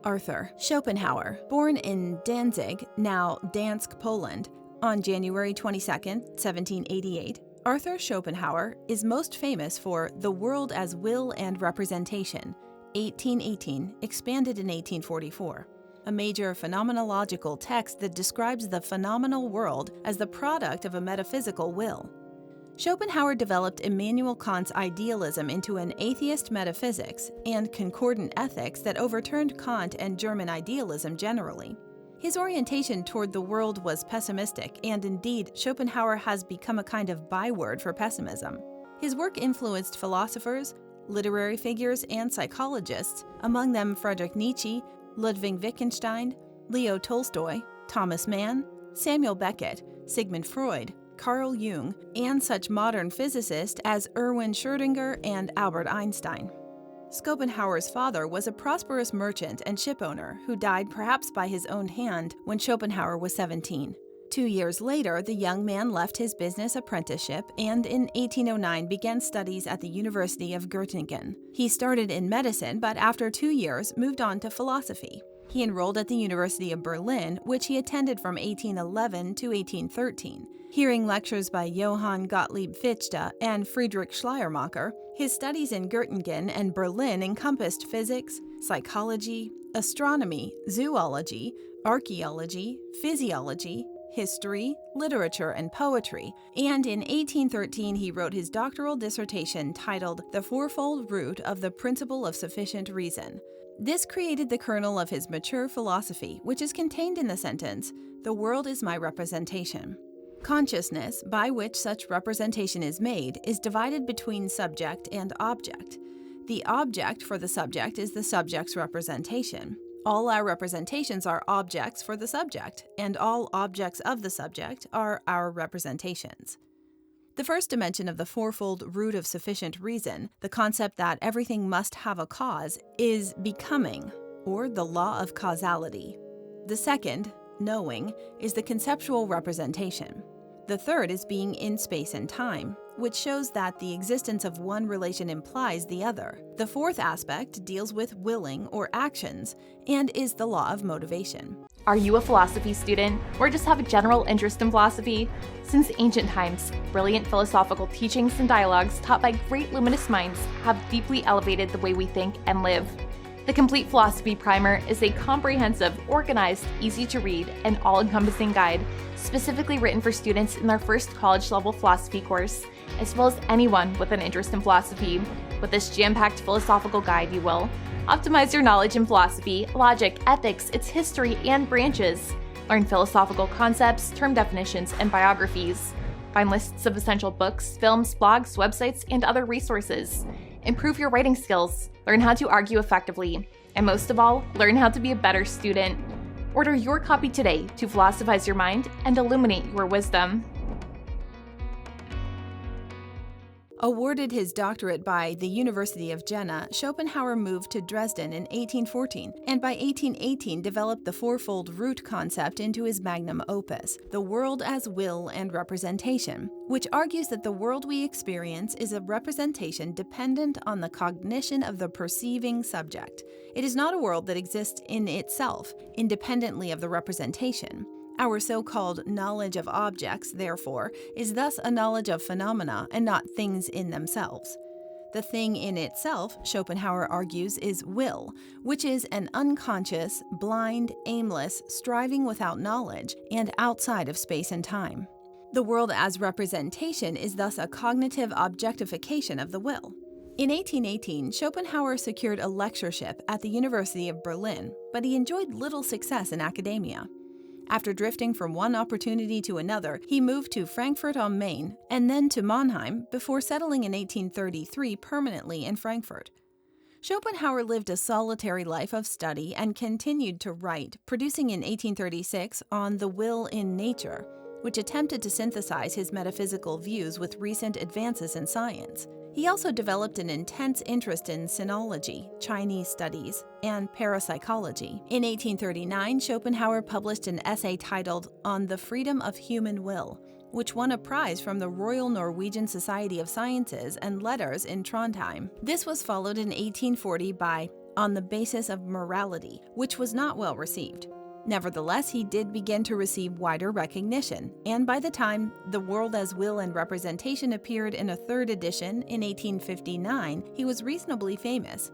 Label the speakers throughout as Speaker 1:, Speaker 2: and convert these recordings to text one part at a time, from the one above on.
Speaker 1: Arthur Schopenhauer, born in Danzig, now Gdansk, Poland, on January 22, 1788, Arthur Schopenhauer is most famous for The World as Will and Representation, 1818, expanded in 1844, a major phenomenological text that describes the phenomenal world as the product of a metaphysical will. Schopenhauer developed Immanuel Kant's idealism into an atheist metaphysics and concordant ethics that overturned Kant and German idealism generally. His orientation toward the world was pessimistic, and indeed, Schopenhauer has become a kind of byword for pessimism. His work influenced philosophers, literary figures, and psychologists, among them Friedrich Nietzsche, Ludwig Wittgenstein, Leo Tolstoy, Thomas Mann, Samuel Beckett, Sigmund Freud, Carl Jung, and such modern physicists as Erwin Schrödinger and Albert Einstein. Schopenhauer's father was a prosperous merchant and shipowner who died perhaps by his own hand when Schopenhauer was 17. 2 years later, the young man left his business apprenticeship and in 1809 began studies at the University of Göttingen. He started in medicine, but after 2 years moved on to philosophy. He enrolled at the University of Berlin, which he attended from 1811 to 1813. Hearing lectures by Johann Gottlieb Fichte and Friedrich Schleiermacher, his studies in Göttingen and Berlin encompassed physics, psychology, astronomy, zoology, archaeology, physiology, history, literature, and poetry, and in 1813 he wrote his doctoral dissertation titled The Fourfold Root of the Principle of Sufficient Reason. This created the kernel of his mature philosophy, which is contained in the sentence, "The world is my representation." Consciousness, by which such representation is made, is divided between subject and object. The object for the subject is the subject's representation. All our representations are objects for the subject, and all objects of the subject are our representations. The first dimension of the fourfold root of sufficient reason, the concept that everything must have a cause, is becoming, or the law of causality. The second, knowing, is the conceptual representation. The third is being in space and time, which shows that the existence of one relation implies the other. The fourth aspect deals with willing or actions and is the law of motivation.
Speaker 2: Are you a philosophy student or just have a general interest in philosophy? Since ancient times, brilliant philosophical teachings and dialogues taught by great luminous minds have deeply elevated the way we think and live. The Complete Philosophy Primer is a comprehensive, organized, easy-to-read, and all-encompassing guide specifically written for students in their first college-level philosophy course, as well as anyone with an interest in philosophy. With this jam-packed philosophical guide, you will optimize your knowledge in philosophy, logic, ethics, its history, and branches. Learn philosophical concepts, term definitions, and biographies. Find lists of essential books, films, blogs, websites, and other resources. Improve your writing skills. Learn how to argue effectively. And most of all, learn how to be a better student. Order your copy today to philosophize your mind and illuminate your wisdom.
Speaker 1: Awarded his doctorate by the University of Jena, Schopenhauer moved to Dresden in 1814, and by 1818 developed the fourfold root concept into his magnum opus, The World as Will and Representation, which argues that the world we experience is a representation dependent on the cognition of the perceiving subject. It is not a world that exists in itself, independently of the representation. Our so-called knowledge of objects, therefore, is thus a knowledge of phenomena and not things in themselves. The thing in itself, Schopenhauer argues, is will, which is an unconscious, blind, aimless, striving without knowledge and outside of space and time. The world as representation is thus a cognitive objectification of the will. In 1818, Schopenhauer secured a lectureship at the University of Berlin, but he enjoyed little success in academia. After drifting from one opportunity to another, he moved to Frankfurt am Main and then to Mannheim before settling in 1833 permanently in Frankfurt. Schopenhauer lived a solitary life of study and continued to write, producing in 1836 on The Will in Nature, which attempted to synthesize his metaphysical views with recent advances in science. He also developed an intense interest in sinology, Chinese studies, and parapsychology. In 1839, Schopenhauer published an essay titled On the Freedom of Human Will, which won a prize from the Royal Norwegian Society of Sciences and Letters in Trondheim. This was followed in 1840 by on the basis of morality, which was not well received. Nevertheless, he did begin to receive wider recognition, and by the time The World as Will and Representation appeared in a third edition in 1859, he was reasonably famous.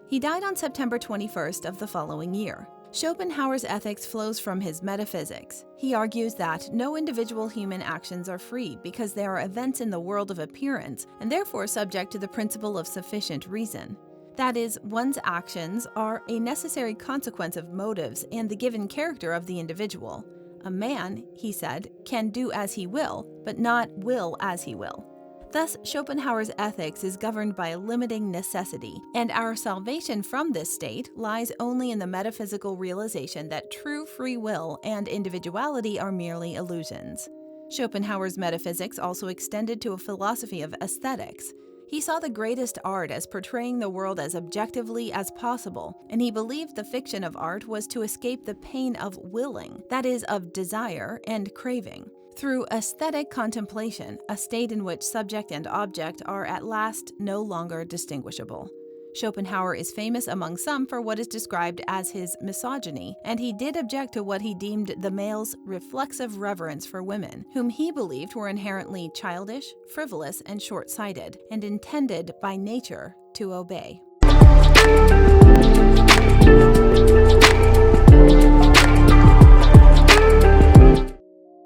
Speaker 1: He died on September 21st of the following year. Schopenhauer's ethics flows from his metaphysics. He argues that no individual human actions are free because they are events in the world of appearance and therefore subject to the principle of sufficient reason. That is, one's actions are a necessary consequence of motives and the given character of the individual. A man, he said, can do as he will, but not will as he will. Thus, Schopenhauer's ethics is governed by a limiting necessity, and our salvation from this state lies only in the metaphysical realization that true free will and individuality are merely illusions. Schopenhauer's metaphysics also extended to a philosophy of aesthetics. He saw the greatest art as portraying the world as objectively as possible, and he believed the fiction of art was to escape the pain of willing, that is, of desire and craving. Through aesthetic contemplation, a state in which subject and object are at last no longer distinguishable. Schopenhauer is famous among some for what is described as his misogyny, and he did object to what he deemed the male's reflexive reverence for women, whom he believed were inherently childish, frivolous, and short-sighted, and intended by nature to obey.